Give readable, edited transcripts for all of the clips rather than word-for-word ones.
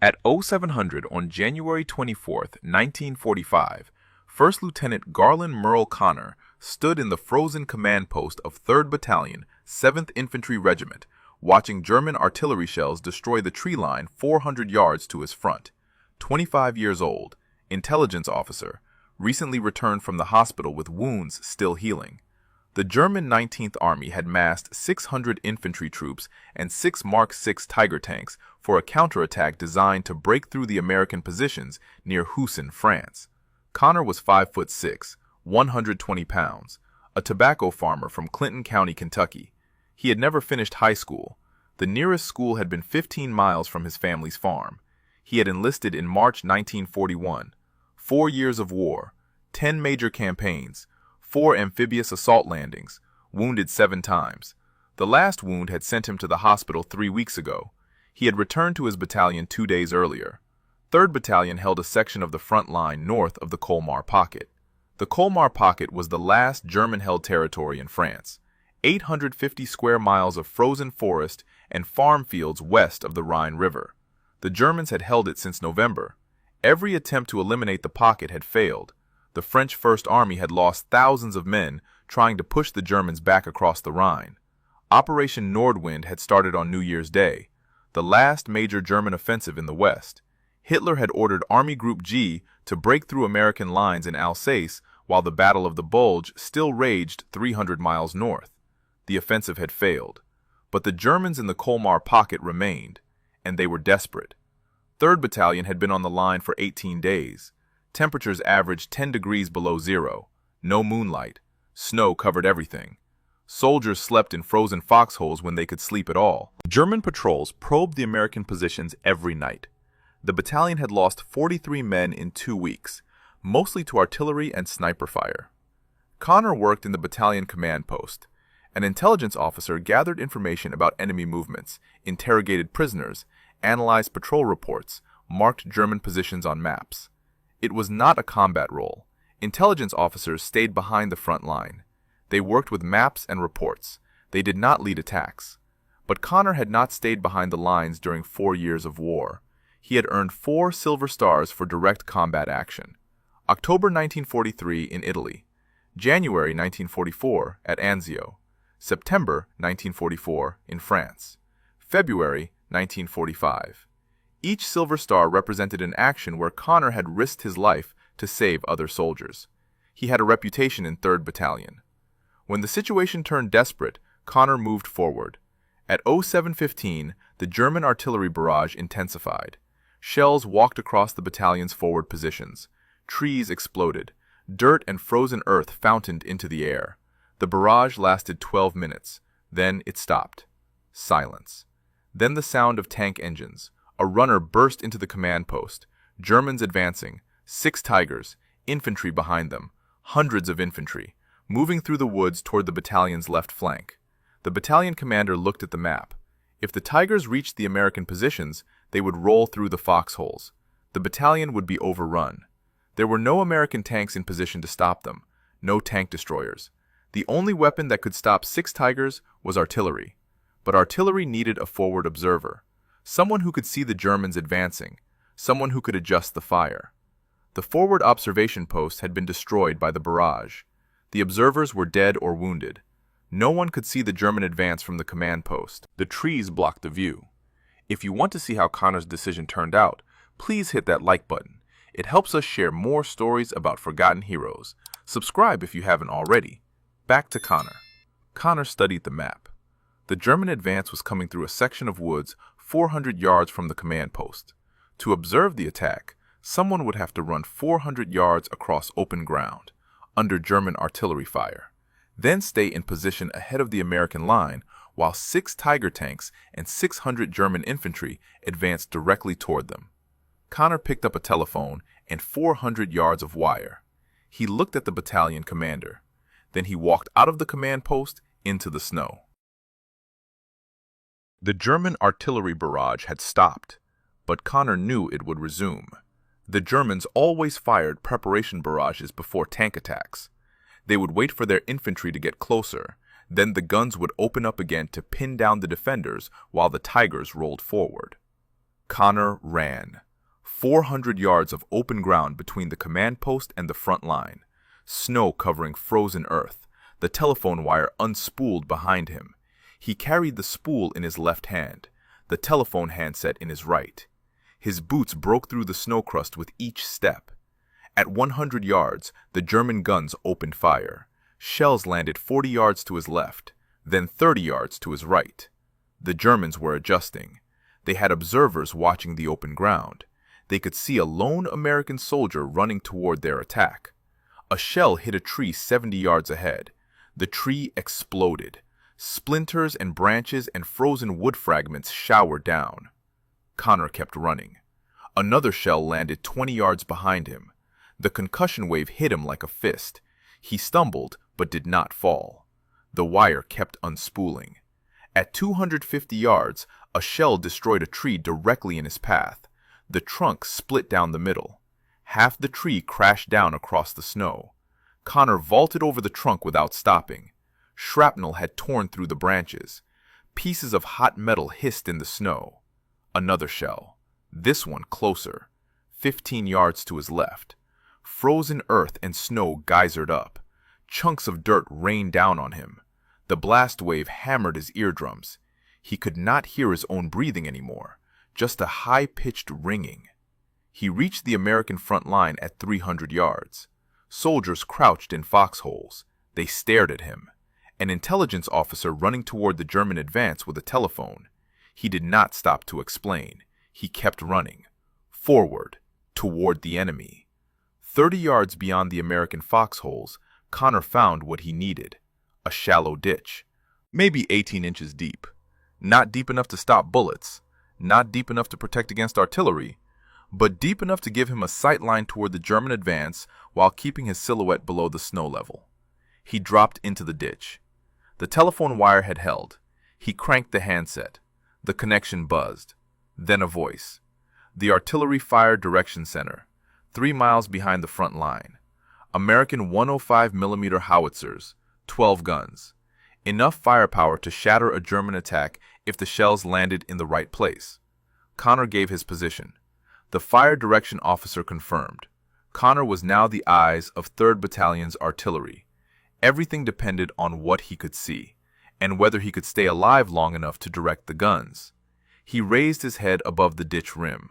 At 0700 on January 24, 1945, First Lieutenant Garland Merle Connor stood in the frozen command post of 3rd Battalion, 7th Infantry Regiment, watching German artillery shells destroy the tree line 400 yards to his front. 25 years old, intelligence officer, recently returned from the hospital with wounds still healing. The German 19th Army had massed 600 infantry troops and 6 Mark VI Tiger tanks for a counterattack designed to break through the American positions near Husson, France. Connor was 5'6", 120 pounds, a tobacco farmer from Clinton County, Kentucky. He had never finished high school. The nearest school had been 15 miles from his family's farm. He had enlisted in March 1941. 4 years of war, 10 major campaigns, 4 amphibious assault landings, wounded 7 times. The last wound had sent him to the hospital 3 weeks ago. He had returned to his battalion 2 days earlier. 3rd Battalion held a section of the front line north of the Colmar Pocket. The Colmar Pocket was the last German-held territory in France. 850 square miles of frozen forest and farm fields west of the Rhine River. The Germans had held it since November. Every attempt to eliminate the pocket had failed. The French First Army had lost thousands of men trying to push the Germans back across the Rhine. Operation Nordwind had started on New Year's Day, the last major German offensive in the West. Hitler had ordered Army Group G to break through American lines in Alsace while the Battle of the Bulge still raged 300 miles north. The offensive had failed, but the Germans in the Colmar Pocket remained, and they were desperate. 3rd Battalion had been on the line for 18 days. Temperatures averaged 10 degrees below zero, no moonlight, snow covered everything. Soldiers slept in frozen foxholes when they could sleep at all. German patrols probed the American positions every night. The battalion had lost 43 men in 2 weeks, mostly to artillery and sniper fire. Connor worked in the battalion command post. An intelligence officer gathered information about enemy movements, interrogated prisoners, analyzed patrol reports, marked German positions on maps. It was not a combat role. Intelligence officers stayed behind the front line. They worked with maps and reports. They did not lead attacks. But Connor had not stayed behind the lines during 4 years of war. He had earned 4 Silver Stars for direct combat action. October 1943 in Italy, January 1944 at Anzio, September 1944 in France, February 1945. Each Silver Star represented an action where Connor had risked his life to save other soldiers. He had a reputation in 3rd Battalion. When the situation turned desperate, Connor moved forward. At 07:15, the German artillery barrage intensified. Shells walked across the battalion's forward positions. Trees exploded. Dirt and frozen earth fountained into the air. The barrage lasted 12 minutes. Then it stopped. Silence. Then the sound of tank engines. A runner burst into the command post. Germans advancing. 6 Tigers. Infantry behind them. Hundreds of infantry. Moving through the woods toward the battalion's left flank. The battalion commander looked at the map. If the Tigers reached the American positions, they would roll through the foxholes. The battalion would be overrun. There were no American tanks in position to stop them. No tank destroyers. The only weapon that could stop 6 Tigers was artillery. But artillery needed a forward observer. Someone who could see the Germans advancing. Someone who could adjust the fire. The forward observation post had been destroyed by the barrage. The observers were dead or wounded. No one could see the German advance from the command post. The trees blocked the view. If you want to see how Connor's decision turned out, please hit that like button. It helps us share more stories about forgotten heroes. Subscribe if you haven't already. Back to Connor. Connor studied the map. The German advance was coming through a section of woods 400 yards from the command post. To observe the attack, someone would have to run 400 yards across open ground, under German artillery fire, then stay in position ahead of the American line while 6 Tiger tanks and 600 German infantry advanced directly toward them. Connor picked up a telephone and 400 yards of wire. He looked at the battalion commander. Then he walked out of the command post into the snow. The German artillery barrage had stopped, but Connor knew it would resume. The Germans always fired preparation barrages before tank attacks. They would wait for their infantry to get closer, then the guns would open up again to pin down the defenders while the Tigers rolled forward. Connor ran. 400 yards of open ground between the command post and the front line. Snow covering frozen earth. The telephone wire unspooled behind him. He carried the spool in his left hand, the telephone handset in his right. His boots broke through the snow crust with each step. At 100 yards, the German guns opened fire. Shells landed 40 yards to his left, then 30 yards to his right. The Germans were adjusting. They had observers watching the open ground. They could see a lone American soldier running toward their attack. A shell hit a tree 70 yards ahead. The tree exploded. Splinters and branches and frozen wood fragments showered down. Connor kept running. Another shell landed 20 yards behind him. The concussion wave hit him like a fist. He stumbled, but did not fall. The wire kept unspooling. At 250 yards, a shell destroyed a tree directly in his path. The trunk split down the middle. Half the tree crashed down across the snow. Connor vaulted over the trunk without stopping. Shrapnel had torn through the branches. Pieces of hot metal hissed in the snow. Another shell. This one closer. 15 yards to his left. Frozen earth and snow geysered up. Chunks of dirt rained down on him. The blast wave hammered his eardrums. He could not hear his own breathing anymore, just a high-pitched ringing. He reached the American front line at 300 yards. Soldiers crouched in foxholes. They stared at him. An intelligence officer running toward the German advance with a telephone. He did not stop to explain. He kept running. Forward, toward the enemy. 30 yards beyond the American foxholes, Connor found what he needed. A shallow ditch. Maybe 18 inches deep. Not deep enough to stop bullets. Not deep enough to protect against artillery. But deep enough to give him a sight line toward the German advance while keeping his silhouette below the snow level. He dropped into the ditch. The telephone wire had held. He cranked the handset. The connection buzzed. Then a voice. The Artillery Fire Direction Center, 3 miles behind the front line. American 105mm howitzers, 12 guns. Enough firepower to shatter a German attack if the shells landed in the right place. Connor gave his position. The fire direction officer confirmed. Connor was now the eyes of 3rd Battalion's artillery. Everything depended on what he could see, and whether he could stay alive long enough to direct the guns. He raised his head above the ditch rim.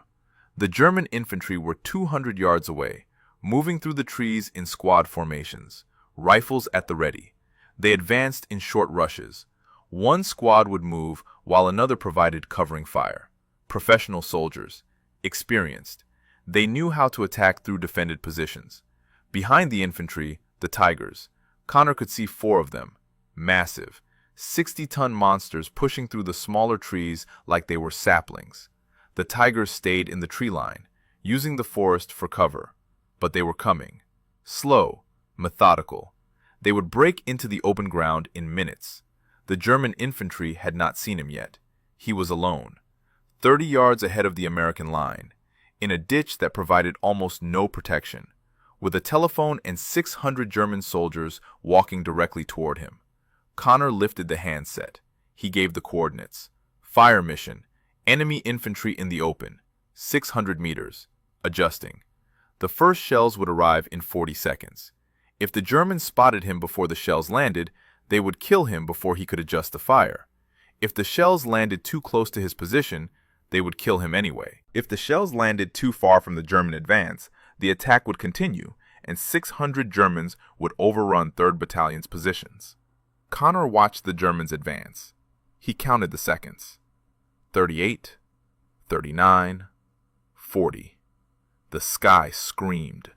The German infantry were 200 yards away, moving through the trees in squad formations, rifles at the ready. They advanced in short rushes. One squad would move while another provided covering fire. Professional soldiers, experienced. They knew how to attack through defended positions. Behind the infantry, the Tigers. Connor could see 4 of them, massive, 60-ton monsters pushing through the smaller trees like they were saplings. The Tigers stayed in the tree line, using the forest for cover. But they were coming. Slow, methodical. They would break into the open ground in minutes. The German infantry had not seen him yet. He was alone, 30 yards ahead of the American line, in a ditch that provided almost no protection, with a telephone and 600 German soldiers walking directly toward him. Connor lifted the handset. He gave the coordinates. Fire mission. Enemy infantry in the open. 600 meters. Adjusting. The first shells would arrive in 40 seconds. If the Germans spotted him before the shells landed, they would kill him before he could adjust the fire. If the shells landed too close to his position, they would kill him anyway. If the shells landed too far from the German advance, the attack would continue, and 600 Germans would overrun 3rd Battalion's positions. Connor watched the Germans advance. He counted the seconds. 38, 39, 40. The sky screamed.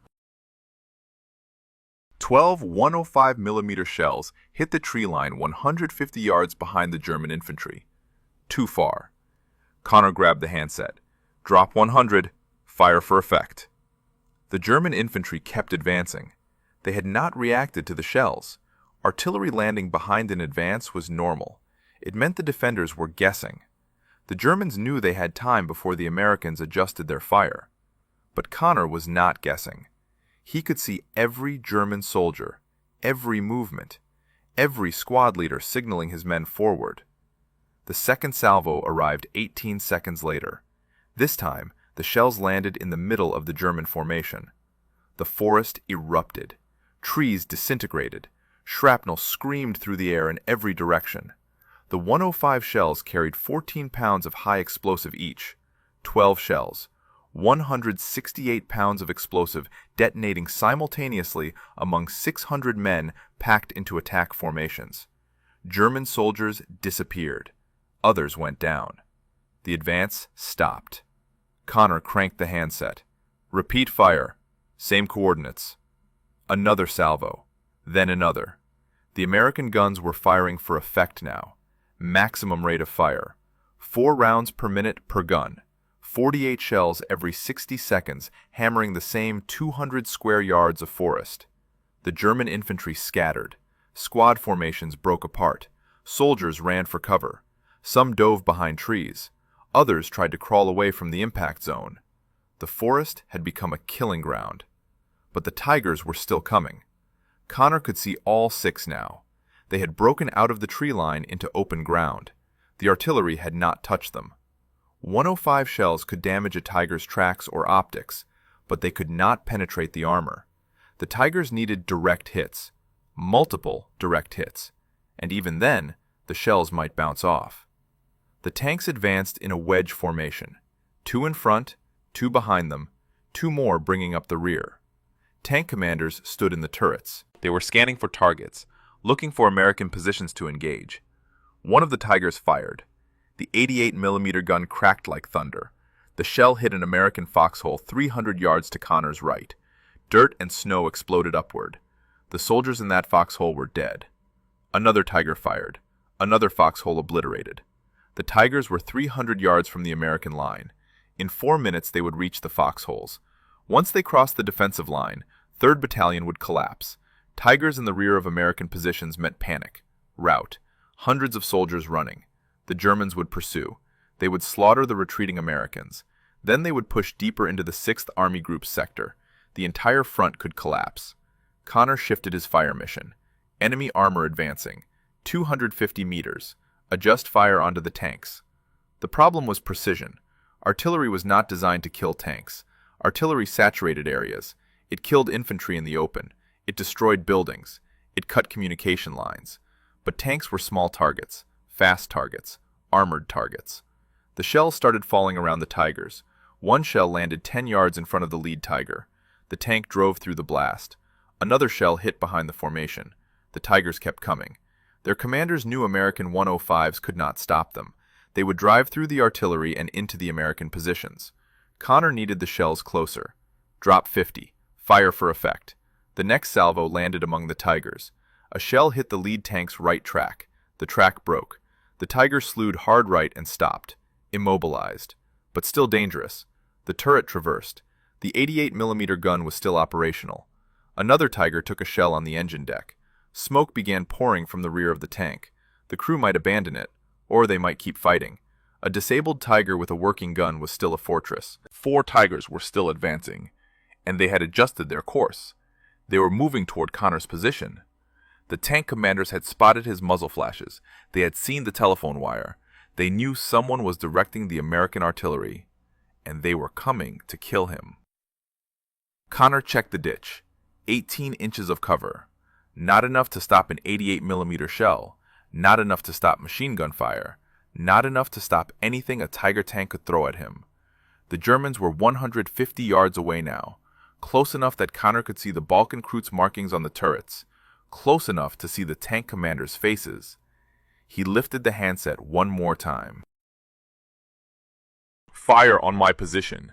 12 105mm shells hit the tree line 150 yards behind the German infantry. Too far. Connor grabbed the handset. Drop 100. Fire for effect. The German infantry kept advancing. They had not reacted to the shells. Artillery landing behind an advance was normal. It meant the defenders were guessing. The Germans knew they had time before the Americans adjusted their fire. But Connor was not guessing. He could see every German soldier, every movement, every squad leader signaling his men forward. The second salvo arrived 18 seconds later. This time, the shells landed in the middle of the German formation. The forest erupted. Trees disintegrated. Shrapnel screamed through the air in every direction. The 105 shells carried 14 pounds of high explosive each. 12 shells, 168 pounds of explosive detonating simultaneously among 600 men packed into attack formations. German soldiers disappeared. Others went down. The advance stopped. Connor cranked the handset. Repeat fire. Same coordinates. Another salvo. Then another. The American guns were firing for effect now. Maximum rate of fire. 4 rounds per minute per gun. 48 shells every 60 seconds, hammering the same 200 square yards of forest. The German infantry scattered. Squad formations broke apart. Soldiers ran for cover. Some dove behind trees. Others tried to crawl away from the impact zone. The forest had become a killing ground. But the Tigers were still coming. Connor could see all 6 now. They had broken out of the tree line into open ground. The artillery had not touched them. 105 shells could damage a Tiger's tracks or optics, but they could not penetrate the armor. The Tigers needed direct hits, multiple direct hits, and even then, the shells might bounce off. The tanks advanced in a wedge formation, 2 in front, 2 behind them, 2 more bringing up the rear. Tank commanders stood in the turrets. They were scanning for targets, looking for American positions to engage. One of the Tigers fired. The 88mm gun cracked like thunder. The shell hit an American foxhole 300 yards to Connor's right. Dirt and snow exploded upward. The soldiers in that foxhole were dead. Another Tiger fired. Another foxhole obliterated. The Tigers were 300 yards from the American line. In 4 minutes they would reach the foxholes. Once they crossed the defensive line, 3rd Battalion would collapse. Tigers in the rear of American positions meant panic, rout, hundreds of soldiers running. The Germans would pursue. They would slaughter the retreating Americans. Then they would push deeper into the 6th Army Group's sector. The entire front could collapse. Connor shifted his fire mission. Enemy armor advancing. 250 meters. Adjust fire onto the tanks. The problem was precision. Artillery was not designed to kill tanks. Artillery saturated areas. It killed infantry in the open. It destroyed buildings. It cut communication lines. But tanks were small targets. Fast targets, armored targets. The shells started falling around the Tigers. One shell landed 10 yards in front of the lead Tiger. The tank drove through the blast. Another shell hit behind the formation. The Tigers kept coming. Their commanders knew American 105s could not stop them. They would drive through the artillery and into the American positions. Connor needed the shells closer. Drop 50. Fire for effect. The next salvo landed among the Tigers. A shell hit the lead tank's right track. The track broke. The Tiger slewed hard right and stopped, immobilized, but still dangerous. The turret traversed. The 88mm gun was still operational. Another Tiger took a shell on the engine deck. Smoke began pouring from the rear of the tank. The crew might abandon it, or they might keep fighting. A disabled Tiger with a working gun was still a fortress. 4 Tigers were still advancing, and they had adjusted their course. They were moving toward Connor's position. The tank commanders had spotted his muzzle flashes. They had seen the telephone wire. They knew someone was directing the American artillery, and they were coming to kill him. Connor checked the ditch. 18 inches of cover. Not enough to stop an 88mm shell. Not enough to stop machine gun fire. Not enough to stop anything a Tiger tank could throw at him. The Germans were 150 yards away now. Close enough that Connor could see the Balkenkreuz markings on the turrets. Close enough to see the tank commanders' faces. He lifted the handset one more time. Fire on my position.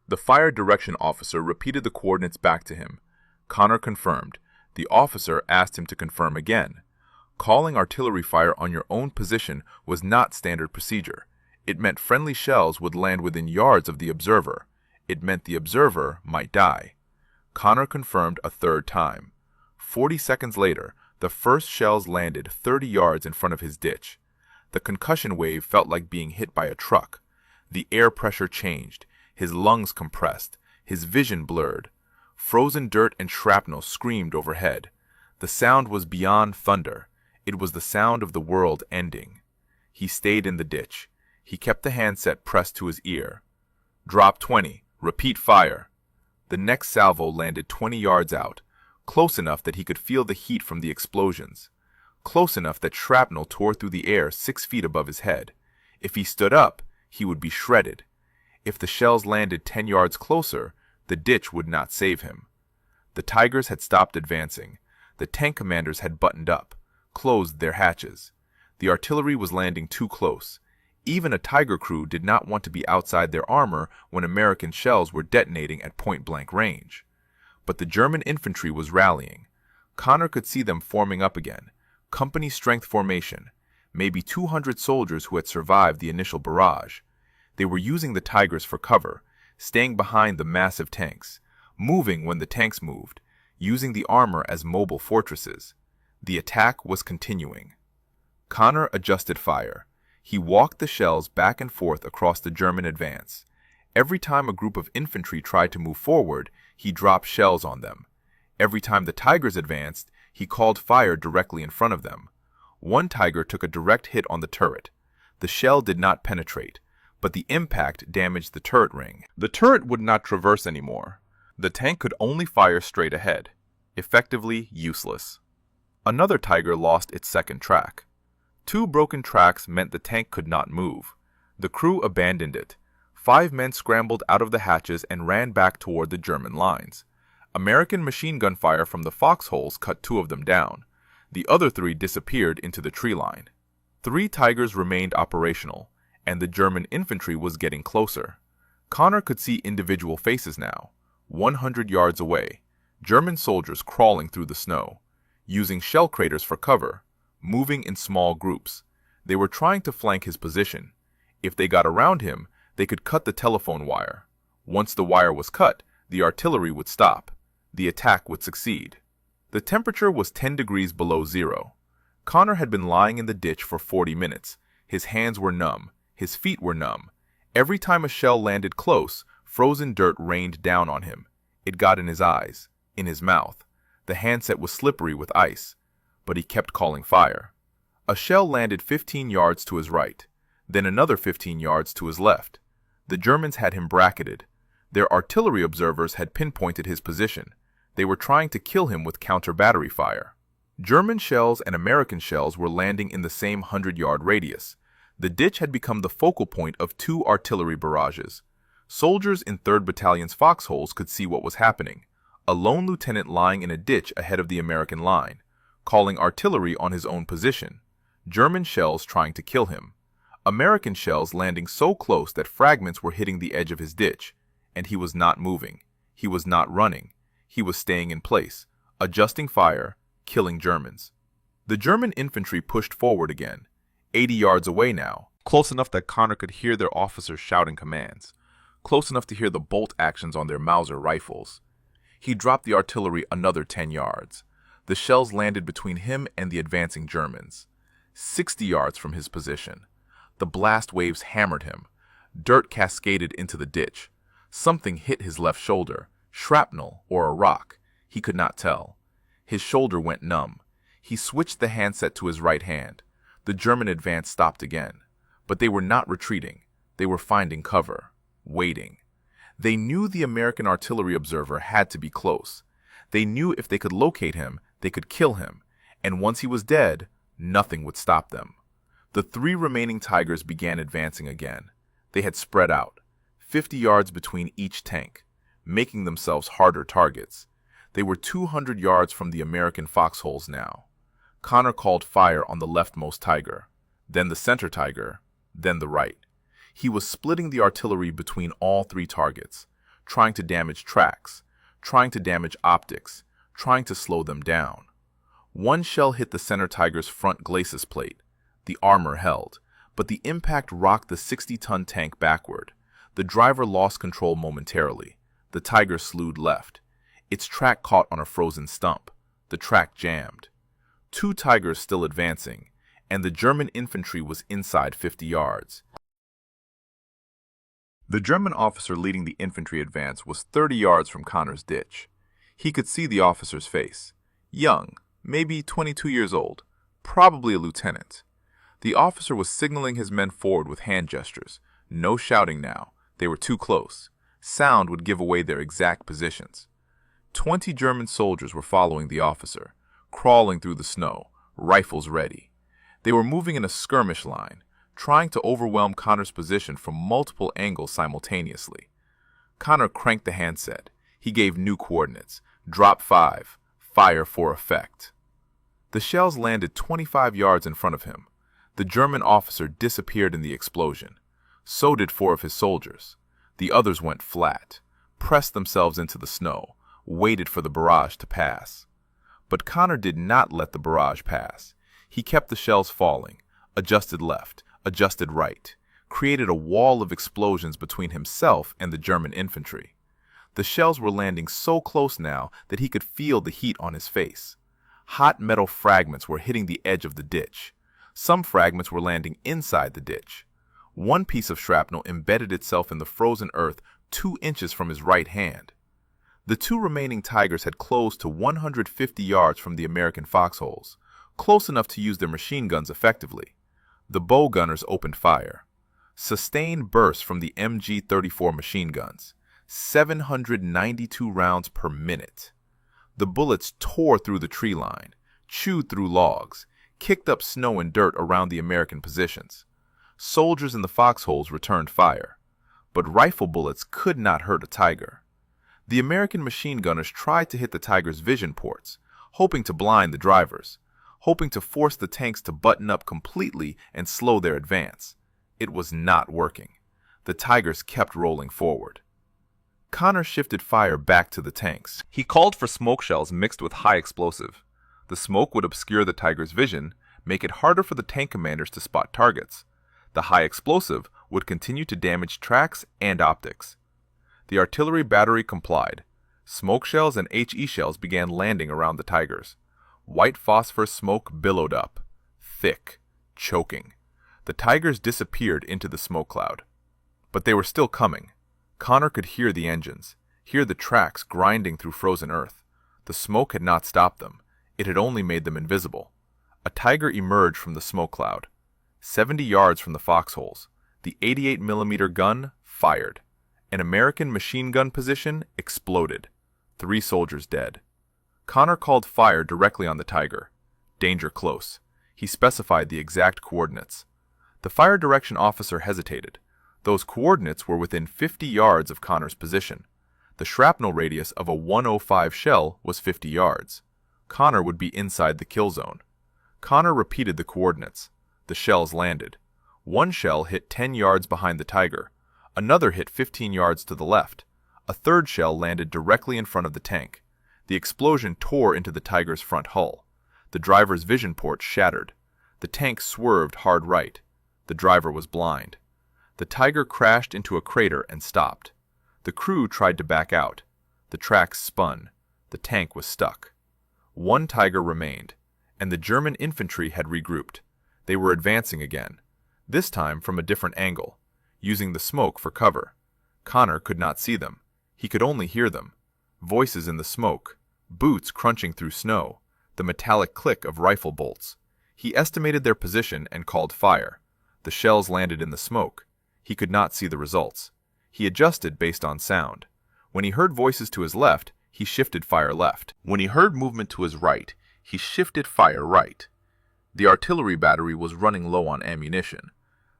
The fire direction officer repeated the coordinates back to him. Connor confirmed. The officer asked him to confirm again. Calling artillery fire on your own position was not standard procedure. It meant friendly shells would land within yards of the observer. It meant the observer might die. Connor confirmed a 3rd time. 40 seconds later, the first shells landed 30 yards in front of his ditch. The concussion wave felt like being hit by a truck. The air pressure changed. His lungs compressed. His vision blurred. Frozen dirt and shrapnel screamed overhead. The sound was beyond thunder. It was the sound of the world ending. He stayed in the ditch. He kept the handset pressed to his ear. Drop 20. Repeat fire. The next salvo landed 20 yards out, close enough that he could feel the heat from the explosions, close enough that shrapnel tore through the air 6 feet above his head. If he stood up, he would be shredded. If the shells landed 10 yards closer, the ditch would not save him. The Tigers had stopped advancing. The tank commanders had buttoned up, closed their hatches. The artillery was landing too close. Even a Tiger crew did not want to be outside their armor when American shells were detonating at point-blank range. But the German infantry was rallying. Connor could see them forming up again. Company-strength formation. Maybe 200 soldiers who had survived the initial barrage. They were using the Tigers for cover, staying behind the massive tanks, moving when the tanks moved, using the armor as mobile fortresses. The attack was continuing. Connor adjusted fire. He walked the shells back and forth across the German advance. Every time a group of infantry tried to move forward, he dropped shells on them. Every time the Tigers advanced, he called fire directly in front of them. One Tiger took a direct hit on the turret. The shell did not penetrate, but the impact damaged the turret ring. The turret would not traverse anymore. The tank could only fire straight ahead, effectively useless. Another Tiger lost its second track. 2 broken tracks meant the tank could not move. The crew abandoned it. 5 men scrambled out of the hatches and ran back toward the German lines. American machine gun fire from the foxholes cut 2 of them down. The other 3 disappeared into the tree line. 3 Tigers remained operational, and the German infantry was getting closer. Connor could see individual faces now, 100 yards away, German soldiers crawling through the snow, using shell craters for cover, moving in small groups. They were trying to flank his position. If they got around him, they could cut the telephone wire. Once the wire was cut, the artillery would stop. The attack would succeed. The temperature was 10 degrees below zero. Connor had been lying in the ditch for 40 minutes. His hands were numb. His feet were numb. Every time a shell landed close, frozen dirt rained down on him. It got in his eyes, in his mouth. The handset was slippery with ice. But he kept calling fire. A shell landed 15 yards to his right, then another 15 yards to his left. The Germans had him bracketed. Their artillery observers had pinpointed his position. They were trying to kill him with counter-battery fire. German shells and American shells were landing in the same 100-yard radius. The ditch had become the focal point of 2 artillery barrages. Soldiers in 3rd Battalion's foxholes could see what was happening. A lone lieutenant lying in a ditch ahead of the American line, calling artillery on his own position. German shells trying to kill him. American shells landing so close that fragments were hitting the edge of his ditch. And he was not moving. He was not running. He was staying in place, adjusting fire, killing Germans. The German infantry pushed forward again, 80 yards away now, close enough that Connor could hear their officers shouting commands, close enough to hear the bolt actions on their Mauser rifles. He dropped the artillery another 10 yards. The shells landed between him and the advancing Germans, 60 yards from his position. The blast waves hammered him. Dirt cascaded into the ditch. Something hit his left shoulder, shrapnel or a rock. He could not tell. His shoulder went numb. He switched the handset to his right hand. The German advance stopped again. But they were not retreating. They were finding cover, waiting. They knew the American artillery observer had to be close. They knew if they could locate him, they could kill him, and once he was dead, nothing would stop them. The 3 remaining Tigers began advancing again. They had spread out, 50 yards between each tank, making themselves harder targets. They were 200 yards from the American foxholes now. Connor called fire on the leftmost Tiger, then the center Tiger, then the right. He was splitting the artillery between all 3 targets, trying to damage tracks, trying to damage optics, trying to slow them down. One shell hit the center Tiger's front glacis plate. The armor held, but the impact rocked the 60-ton tank backward. The driver lost control momentarily. The Tiger slewed left. Its track caught on a frozen stump. The track jammed. 2 Tigers still advancing, and the German infantry was inside 50 yards. The German officer leading the infantry advance was 30 yards from Connor's ditch. He could see the officer's face. Young, maybe 22 years old, probably a lieutenant. The officer was signaling his men forward with hand gestures. No shouting now. They were too close. Sound would give away their exact positions. 20 German soldiers were following the officer, crawling through the snow, rifles ready. They were moving in a skirmish line, trying to overwhelm Connor's position from multiple angles simultaneously. Connor cranked the handset. He gave new coordinates. Drop 5. Fire for effect. The shells landed 25 yards in front of him. The German officer disappeared in the explosion. So did 4 of his soldiers. The others went flat, pressed themselves into the snow, waited for the barrage to pass. But Connor did not let the barrage pass. He kept the shells falling, adjusted left, adjusted right, created a wall of explosions between himself and the German infantry. The shells were landing so close now that he could feel the heat on his face. Hot metal fragments were hitting the edge of the ditch. Some fragments were landing inside the ditch. One piece of shrapnel embedded itself in the frozen earth 2 inches from his right hand. The 2 remaining Tigers had closed to 150 yards from the American foxholes, close enough to use their machine guns effectively. The bow gunners opened fire. Sustained bursts from the MG-34 machine guns, 792 rounds per minute. The bullets tore through the tree line, chewed through logs, kicked up snow and dirt around the American positions. Soldiers in the foxholes returned fire, but rifle bullets could not hurt a Tiger. The American machine gunners tried to hit the Tiger's vision ports, hoping to blind the drivers, hoping to force the tanks to button up completely and slow their advance. It was not working. The Tigers kept rolling forward. Connor shifted fire back to the tanks. He called for smoke shells mixed with high explosive. The smoke would obscure the Tiger's vision, make it harder for the tank commanders to spot targets. The high explosive would continue to damage tracks and optics. The artillery battery complied. Smoke shells and HE shells began landing around the Tigers. White phosphorus smoke billowed up, thick, choking. The Tigers disappeared into the smoke cloud. But they were still coming. Connor could hear the engines, hear the tracks grinding through frozen earth. The smoke had not stopped them. It had only made them invisible. A Tiger emerged from the smoke cloud. 70 yards from the foxholes, the 88mm gun fired. An American machine gun position exploded. 3 soldiers dead. Connor called fire directly on the Tiger. Danger close. He specified the exact coordinates. The fire direction officer hesitated. Those coordinates were within 50 yards of Connor's position. The shrapnel radius of a 105 shell was 50 yards. Connor would be inside the kill zone. Connor repeated the coordinates. The shells landed. One shell hit 10 yards behind the Tiger. Another hit 15 yards to the left. A third shell landed directly in front of the tank. The explosion tore into the Tiger's front hull. The driver's vision port shattered. The tank swerved hard right. The driver was blind. The Tiger crashed into a crater and stopped. The crew tried to back out. The tracks spun. The tank was stuck. One Tiger remained, and the German infantry had regrouped. They were advancing again, this time from a different angle, using the smoke for cover. Connor could not see them. He could only hear them. Voices in the smoke, boots crunching through snow, the metallic click of rifle bolts. He estimated their position and called fire. The shells landed in the smoke. He could not see the results. He adjusted based on sound. When he heard voices to his left, he shifted fire left. When he heard movement to his right, he shifted fire right. The artillery battery was running low on ammunition.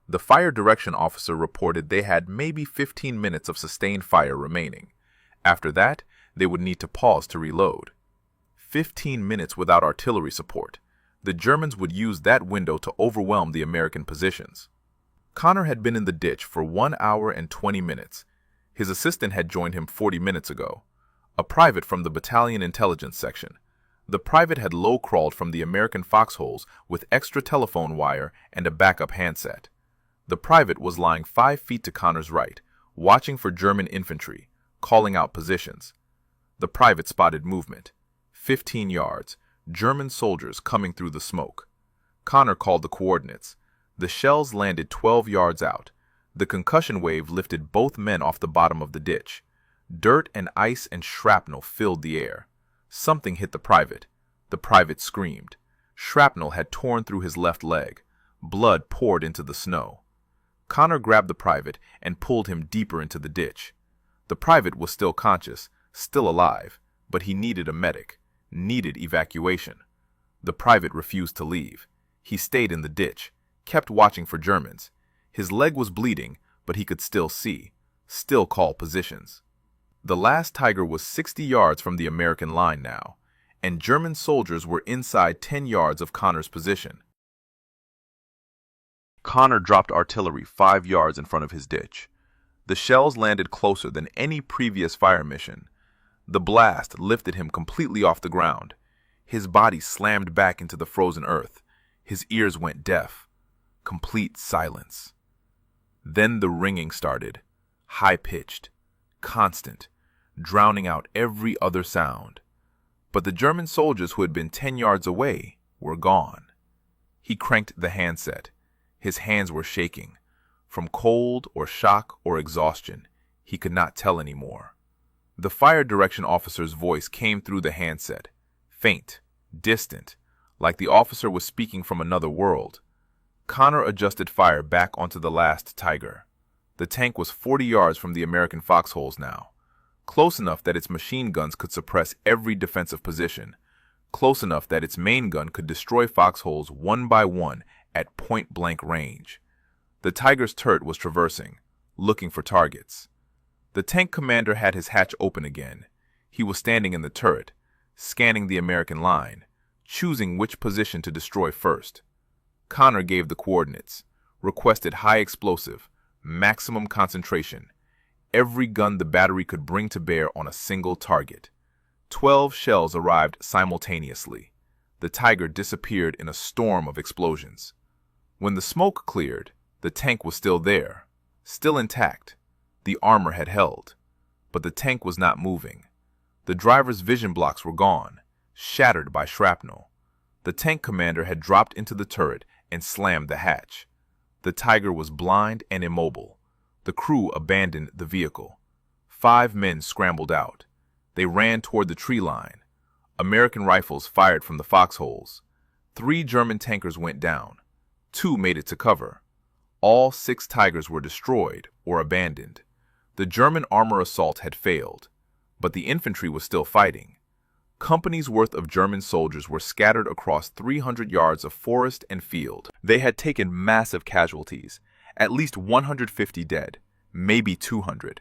The fire direction officer reported they had maybe 15 minutes of sustained fire remaining. After that, they would need to pause to reload. 15 minutes without artillery support. The Germans would use that window to overwhelm the American positions. Connor had been in the ditch for 1 hour and 20 minutes. His assistant had joined him 40 minutes ago, a private from the battalion intelligence section. The private had low-crawled from the American foxholes with extra telephone wire and a backup handset. The private was lying 5 feet to Connor's right, watching for German infantry, calling out positions. The private spotted movement. 15 yards, German soldiers coming through the smoke. Connor called the coordinates. The shells landed 12 yards out. The concussion wave lifted both men off the bottom of the ditch. Dirt and ice and shrapnel filled the air. Something hit the private. The private screamed. Shrapnel had torn through his left leg. Blood poured into the snow. Connor grabbed the private and pulled him deeper into the ditch. The private was still conscious, still alive, but he needed a medic, needed evacuation. The private refused to leave. He stayed in the ditch, kept watching for Germans. His leg was bleeding, but he could still see, still call positions. The last Tiger was 60 yards from the American line now, and German soldiers were inside 10 yards of Connor's position. Connor dropped artillery 5 yards in front of his ditch. The shells landed closer than any previous fire mission. The blast lifted him completely off the ground. His body slammed back into the frozen earth. His ears went deaf. Complete silence. Then the ringing started, high-pitched, constant, drowning out every other sound. But the German soldiers who had been 10 yards away were gone. He cranked the handset. His hands were shaking. From cold or shock or exhaustion, he could not tell anymore. The fire direction officer's voice came through the handset, faint, distant, like the officer was speaking from another world. Connor adjusted fire back onto the last Tiger. The tank was 40 yards from the American foxholes now, close enough that its machine guns could suppress every defensive position, close enough that its main gun could destroy foxholes one by one at point-blank range. The Tiger's turret was traversing, looking for targets. The tank commander had his hatch open again. He was standing in the turret, scanning the American line, choosing which position to destroy first. Connor gave the coordinates, requested high explosive, maximum concentration, every gun the battery could bring to bear on a single target. 12 shells arrived simultaneously. The Tiger disappeared in a storm of explosions. When the smoke cleared, the tank was still there, still intact. The armor had held, but the tank was not moving. The driver's vision blocks were gone, shattered by shrapnel. The tank commander had dropped into the turret and slammed the hatch. The Tiger was blind and immobile. The crew abandoned the vehicle. 5 men scrambled out. They ran toward the tree line. American rifles fired from the foxholes. 3 German tankers went down. 2 made it to cover. All 6 Tigers were destroyed or abandoned. The German armor assault had failed, but the infantry was still fighting. Companies' worth of German soldiers were scattered across 300 yards of forest and field. They had taken massive casualties, at least 150 dead, maybe 200.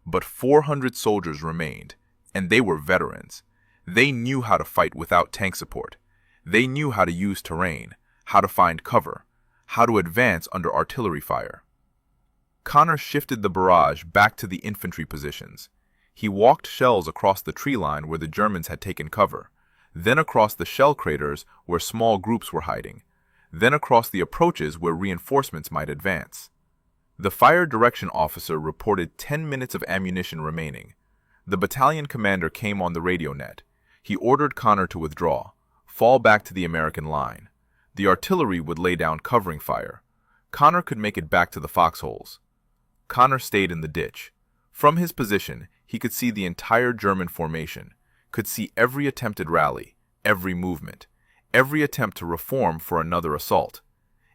But 400 soldiers remained, and they were veterans. They knew how to fight without tank support. They knew how to use terrain, how to find cover, how to advance under artillery fire. Connor shifted the barrage back to the infantry positions. He walked shells across the tree line where the Germans had taken cover, then across the shell craters where small groups were hiding, then across the approaches where reinforcements might advance. The fire direction officer reported 10 minutes of ammunition remaining. The battalion commander came on the radio net. He ordered Connor to withdraw, fall back to the American line. The artillery would lay down covering fire. Connor could make it back to the foxholes. Connor stayed in the ditch. From his position, he could see the entire German formation, could see every attempted rally, every movement, every attempt to reform for another assault.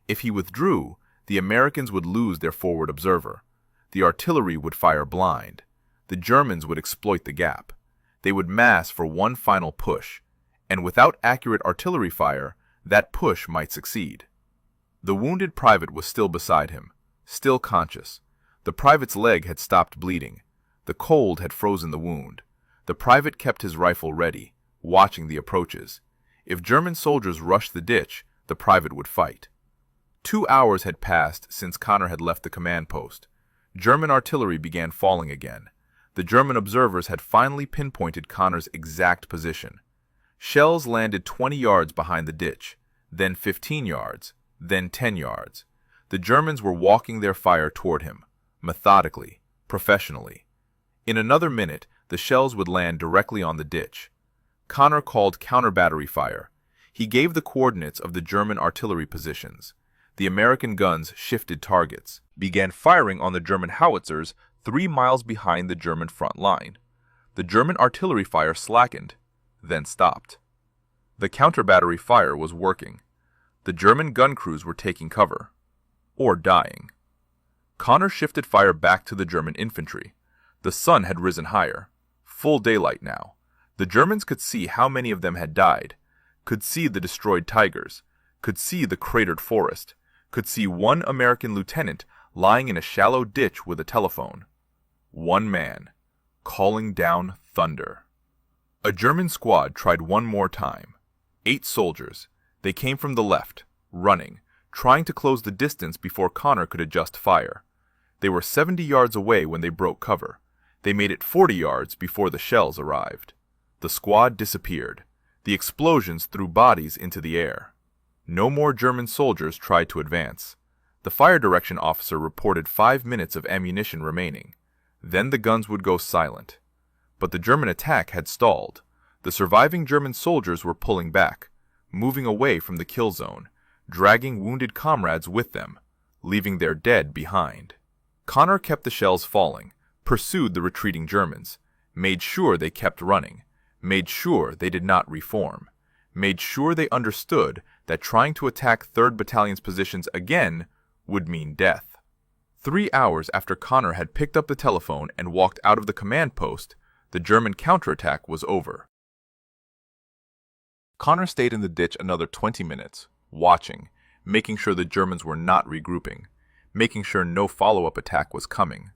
If he withdrew, the Americans would lose their forward observer. The artillery would fire blind. The Germans would exploit the gap. They would mass for one final push, and without accurate artillery fire, that push might succeed. The wounded private was still beside him, still conscious. The private's leg had stopped bleeding. The cold had frozen the wound. The private kept his rifle ready, watching the approaches. If German soldiers rushed the ditch, the private would fight. 2 hours had passed since Connor had left the command post. German artillery began falling again. The German observers had finally pinpointed Connor's exact position. Shells landed 20 yards behind the ditch, then 15 yards, then 10 yards. The Germans were walking their fire toward him, methodically, professionally. In another minute, the shells would land directly on the ditch. Connor called counter-battery fire. He gave the coordinates of the German artillery positions. The American guns shifted targets, began firing on the German howitzers 3 miles behind the German front line. The German artillery fire slackened, then stopped. The counter-battery fire was working. The German gun crews were taking cover, or dying. Connor shifted fire back to the German infantry. The sun had risen higher. Full daylight now. The Germans could see how many of them had died, could see the destroyed Tigers, could see the cratered forest, could see one American lieutenant lying in a shallow ditch with a telephone. One man, calling down thunder. A German squad tried one more time. 8 soldiers. They came from the left, running, trying to close the distance before Connor could adjust fire. They were 70 yards away when they broke cover. They made it 40 yards before the shells arrived. The squad disappeared. The explosions threw bodies into the air. No more German soldiers tried to advance. The fire direction officer reported 5 minutes of ammunition remaining. Then the guns would go silent. But the German attack had stalled. The surviving German soldiers were pulling back, moving away from the kill zone, dragging wounded comrades with them, leaving their dead behind. Connor kept the shells falling, pursued the retreating Germans, made sure they kept running, made sure they did not reform, made sure they understood that trying to attack 3rd Battalion's positions again would mean death. 3 hours after Connor had picked up the telephone and walked out of the command post, the German counterattack was over. Connor stayed in the ditch another 20 minutes, watching, making sure the Germans were not regrouping, making sure no follow-up attack was coming.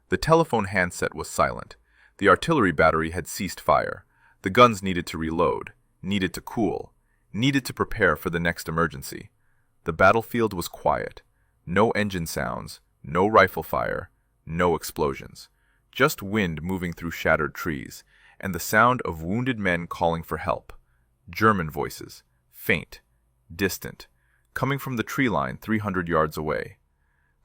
The telephone handset was silent. The artillery battery had ceased fire. The guns needed to reload, needed to cool, needed to prepare for the next emergency. The battlefield was quiet. No engine sounds, no rifle fire, no explosions. Just wind moving through shattered trees, and the sound of wounded men calling for help. German voices, faint, distant, coming from the tree line 300 yards away.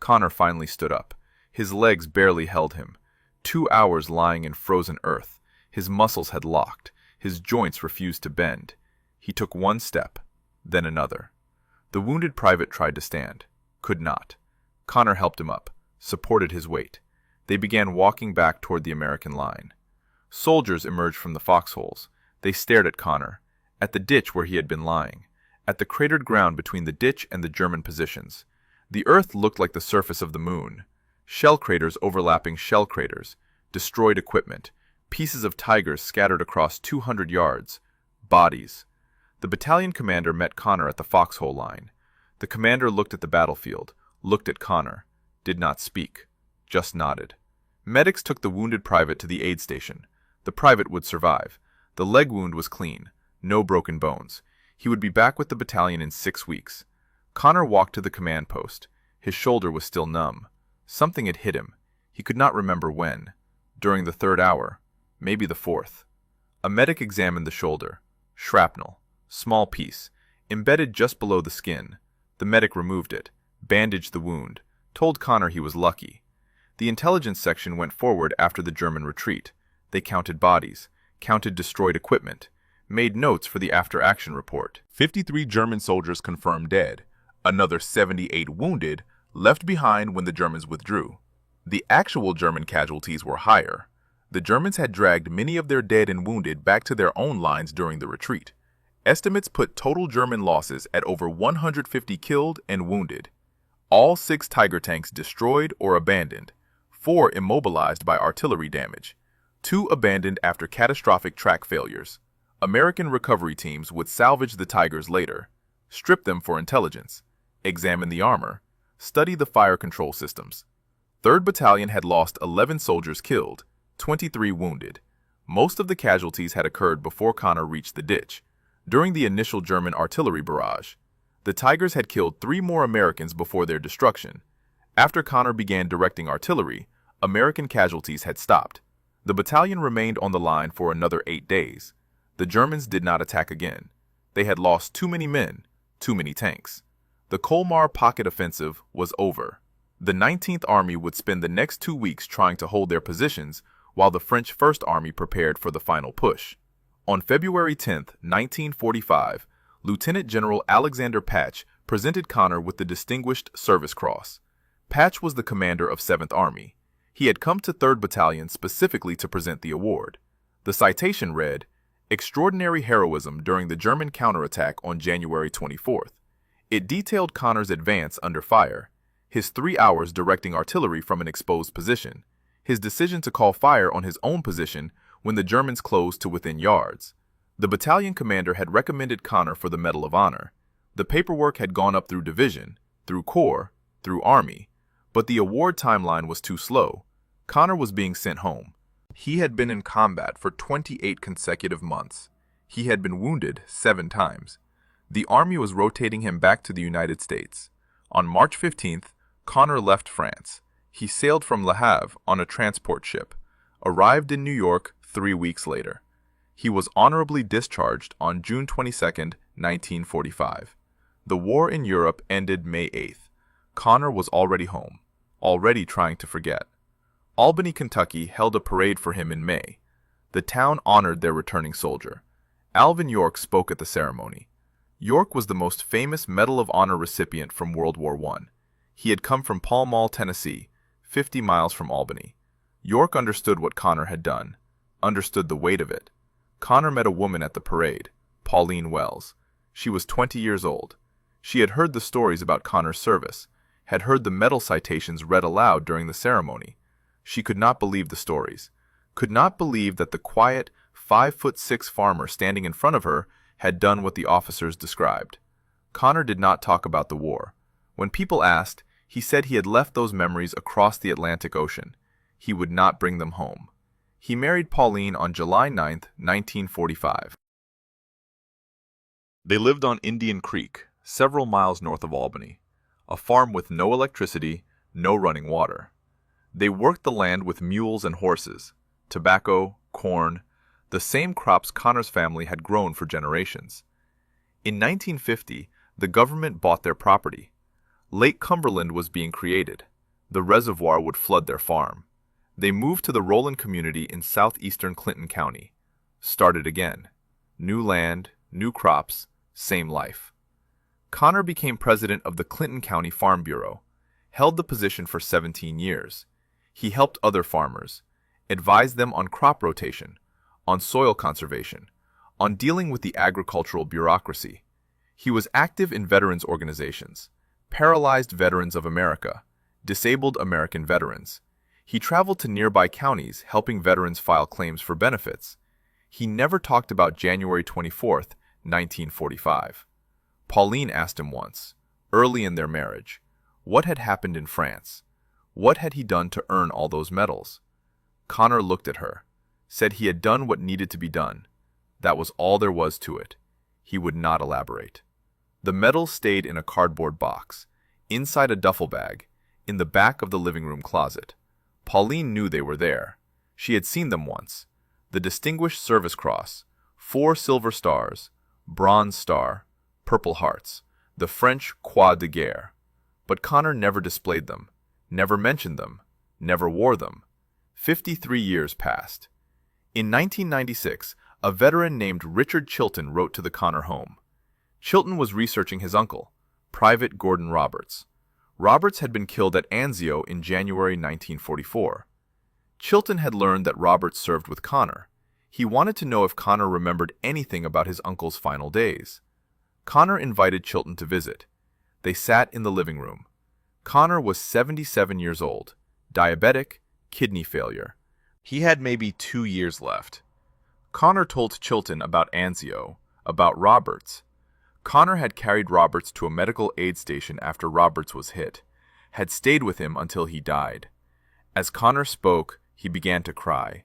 Connor finally stood up. His legs barely held him. 2 hours lying in frozen earth. His muscles had locked. His joints refused to bend. He took one step, then another. The wounded private tried to stand. Could not. Connor helped him up, supported his weight. They began walking back toward the American line. Soldiers emerged from the foxholes. They stared at Connor, at the ditch where he had been lying, at the cratered ground between the ditch and the German positions. The earth looked like the surface of the moon. Shell craters overlapping shell craters, destroyed equipment, pieces of Tigers scattered across 200 yards, bodies. The battalion commander met Connor at the foxhole line. The commander looked at the battlefield, looked at Connor, did not speak, just nodded. Medics took the wounded private to the aid station. The private would survive. The leg wound was clean, no broken bones. He would be back with the battalion in 6 weeks. Connor walked to the command post. His shoulder was still numb. Something had hit him. He could not remember when. During the 3rd hour, maybe the 4th. A medic examined the shoulder. Shrapnel, small piece, embedded just below the skin. The medic removed it, bandaged the wound, told Connor he was lucky. The intelligence section went forward after the German retreat. They counted bodies, counted destroyed equipment, made notes for the after-action report. 53 German soldiers confirmed dead, another 78 wounded, left behind when the Germans withdrew. The actual German casualties were higher. The Germans had dragged many of their dead and wounded back to their own lines during the retreat. Estimates put total German losses at over 150 killed and wounded. All 6 Tiger tanks destroyed or abandoned, 4 immobilized by artillery damage, 2 abandoned after catastrophic track failures. American recovery teams would salvage the Tigers later, strip them for intelligence, examine the armor, study the fire control systems. 3rd Battalion had lost 11 soldiers killed, 23 wounded. Most of the casualties had occurred before Connor reached the ditch, during the initial German artillery barrage. The Tigers had killed 3 more Americans before their destruction. After Connor began directing artillery, American casualties had stopped. The battalion remained on the line for another 8 days. The Germans did not attack again. They had lost too many men, too many tanks. The Colmar pocket offensive was over. The 19th Army would spend the next 2 weeks trying to hold their positions while the French First Army prepared for the final push. On February 10, 1945, Lieutenant General Alexander Patch presented Connor with the Distinguished Service Cross. Patch was the commander of 7th Army. He had come to 3rd Battalion specifically to present the award. The citation read, "Extraordinary heroism during the German counterattack on January 24th. It detailed Connor's advance under fire, his 3 hours directing artillery from an exposed position, his decision to call fire on his own position when the Germans closed to within yards. The battalion commander had recommended Connor for the Medal of Honor. The paperwork had gone up through division, through corps, through army, but the award timeline was too slow. Connor was being sent home. He had been in combat for 28 consecutive months. He had been wounded 7 times. The army was rotating him back to the United States. On March 15th, Connor left France. He sailed from Le Havre on a transport ship, arrived in New York 3 weeks later. He was honorably discharged on June 22, 1945. The war in Europe ended May 8th. Connor was already home, already trying to forget. Albany, Kentucky held a parade for him in May. The town honored their returning soldier. Alvin York spoke at the ceremony. York was the most famous Medal of Honor recipient from World War I. He had come from Pall Mall, Tennessee, 50 miles from Albany. York understood what Connor had done, understood the weight of it. Connor met a woman at the parade, Pauline Wells. She was 20 years old. She had heard the stories about Connor's service, had heard the medal citations read aloud during the ceremony. She could not believe the stories, could not believe that the quiet, 5'6" farmer standing in front of her had done what the officers described. Connor did not talk about the war. When people asked, he said he had left those memories across the Atlantic Ocean. He would not bring them home. He married Pauline on July 9, 1945. They lived on Indian Creek, several miles north of Albany, a farm with no electricity, no running water. They worked the land with mules and horses, tobacco, corn, the same crops Connor's family had grown for generations. In 1950, the government bought their property. Lake Cumberland was being created. The reservoir would flood their farm. They moved to the Roland community in southeastern Clinton County. Started again. New land, new crops, same life. Connor became president of the Clinton County Farm Bureau, held the position for 17 years. He helped other farmers, advised them on crop rotation, on soil conservation, on dealing with the agricultural bureaucracy. He was active in veterans organizations, Paralyzed Veterans of America, Disabled American Veterans. He traveled to nearby counties helping veterans file claims for benefits. He never talked about January 24, 1945. Pauline asked him once, early in their marriage, what had happened in France? What had he done to earn all those medals? Connor looked at her, said he had done what needed to be done. That was all there was to it. He would not elaborate. The medals stayed in a cardboard box, inside a duffel bag, in the back of the living room closet. Pauline knew they were there. She had seen them once. The Distinguished Service Cross, 4 silver stars, bronze star, purple hearts, the French Croix de Guerre. But Connor never displayed them, never mentioned them, never wore them. 53 years passed. In 1996, a veteran named Richard Chilton wrote to the Connor home. Chilton was researching his uncle, Private Gordon Roberts. Roberts had been killed at Anzio in January 1944. Chilton had learned that Roberts served with Connor. He wanted to know if Connor remembered anything about his uncle's final days. Connor invited Chilton to visit. They sat in the living room. Connor was 77 years old, diabetic, kidney failure. He had maybe 2 years left. Connor told Chilton about Anzio, about Roberts. Connor had carried Roberts to a medical aid station after Roberts was hit, had stayed with him until he died. As Connor spoke, he began to cry.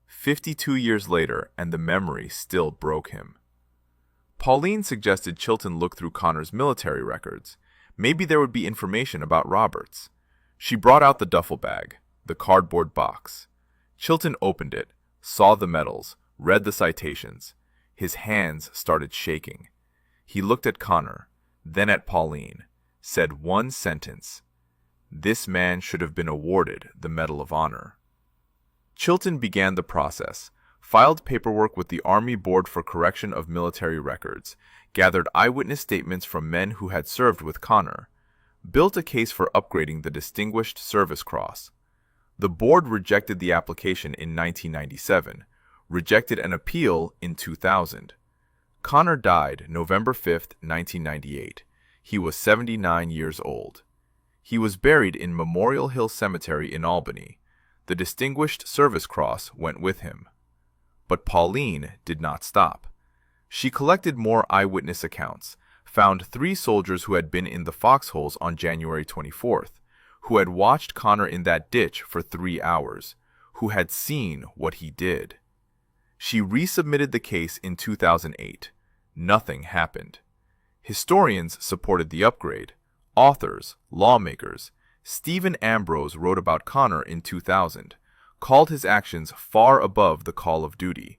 52 years later, and the memory still broke him. Pauline suggested Chilton look through Connor's military records. Maybe there would be information about Roberts. She brought out the duffel bag, the cardboard box. Chilton opened it, saw the medals, read the citations. His hands started shaking. He looked at Connor, then at Pauline, said one sentence. This man should have been awarded the Medal of Honor. Chilton began the process, filed paperwork with the Army Board for Correction of Military Records, gathered eyewitness statements from men who had served with Connor, built a case for upgrading the Distinguished Service Cross. The board rejected the application in 1997, rejected an appeal in 2000. Connor died November 5, 1998. He was 79 years old. He was buried in Memorial Hill Cemetery in Albany. The Distinguished Service Cross went with him. But Pauline did not stop. She collected more eyewitness accounts, found 3 soldiers who had been in the foxholes on January 24th, who had watched Connor in that ditch for 3 hours, who had seen what he did. She resubmitted the case in 2008. Nothing happened. Historians supported the upgrade. Authors, lawmakers. Stephen Ambrose wrote about Connor in 2000, called his actions far above the call of duty.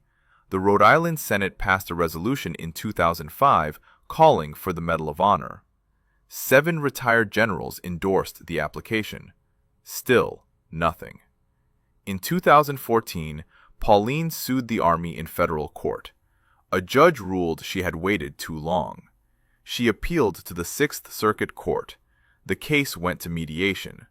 The Rhode Island Senate passed a resolution in 2005 calling for the Medal of Honor. 7 retired generals endorsed the application. Still, nothing. In 2014, Pauline sued the Army in federal court. A judge ruled she had waited too long. She appealed to the Sixth Circuit Court. The case went to mediation.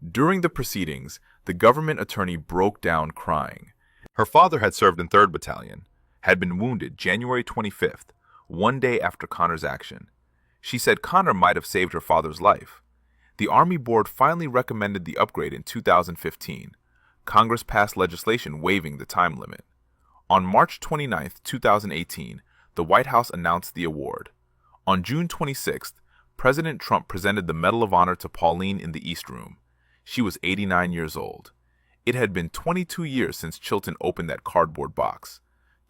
During the proceedings, the government attorney broke down crying. Her father had served in 3rd Battalion, had been wounded January 25th, one day after Connor's action. She said Connor might have saved her father's life. The Army Board finally recommended the upgrade in 2015. Congress passed legislation waiving the time limit. On March 29, 2018, the White House announced the award. On June 26th, President Trump presented the Medal of Honor to Pauline in the East Room. She was 89 years old. It had been 22 years since Chilton opened that cardboard box.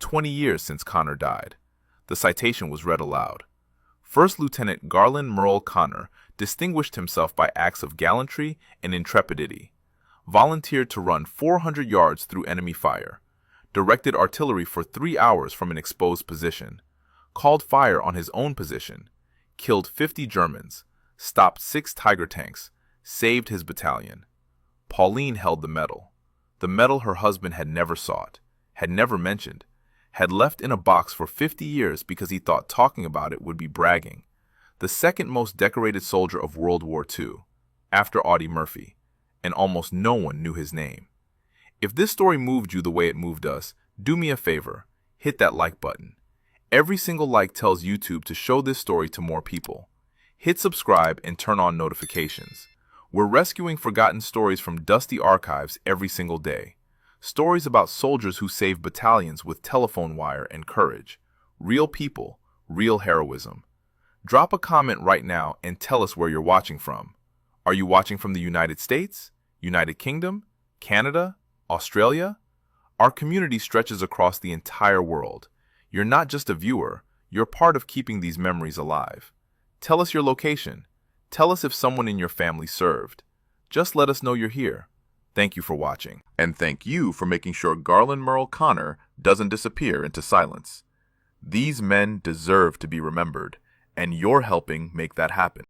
20 years since Connor died. The citation was read aloud. First Lieutenant Garland Merle Connor distinguished himself by acts of gallantry and intrepidity. Volunteered to run 400 yards through enemy fire. Directed artillery for 3 hours from an exposed position. Called fire on his own position. Killed 50 Germans. Stopped 6 Tiger tanks. Saved his battalion. Pauline held the medal. The medal her husband had never sought, had never mentioned, had left in a box for 50 years because he thought talking about it would be bragging. The second most decorated soldier of World War II, after Audie Murphy, and almost no one knew his name. If this story moved you the way it moved us, do me a favor, hit that like button. Every single like tells YouTube to show this story to more people. Hit subscribe and turn on notifications. We're rescuing forgotten stories from dusty archives every single day. Stories about soldiers who saved battalions with telephone wire and courage. Real people, real heroism. Drop a comment right now and tell us where you're watching from. Are you watching from the United States, United Kingdom, Canada, Australia? Our community stretches across the entire world. You're not just a viewer, you're part of keeping these memories alive. Tell us your location. Tell us if someone in your family served. Just let us know you're here. Thank you for watching. And thank you for making sure Garland Merle Connor doesn't disappear into silence. These men deserve to be remembered, and you're helping make that happen.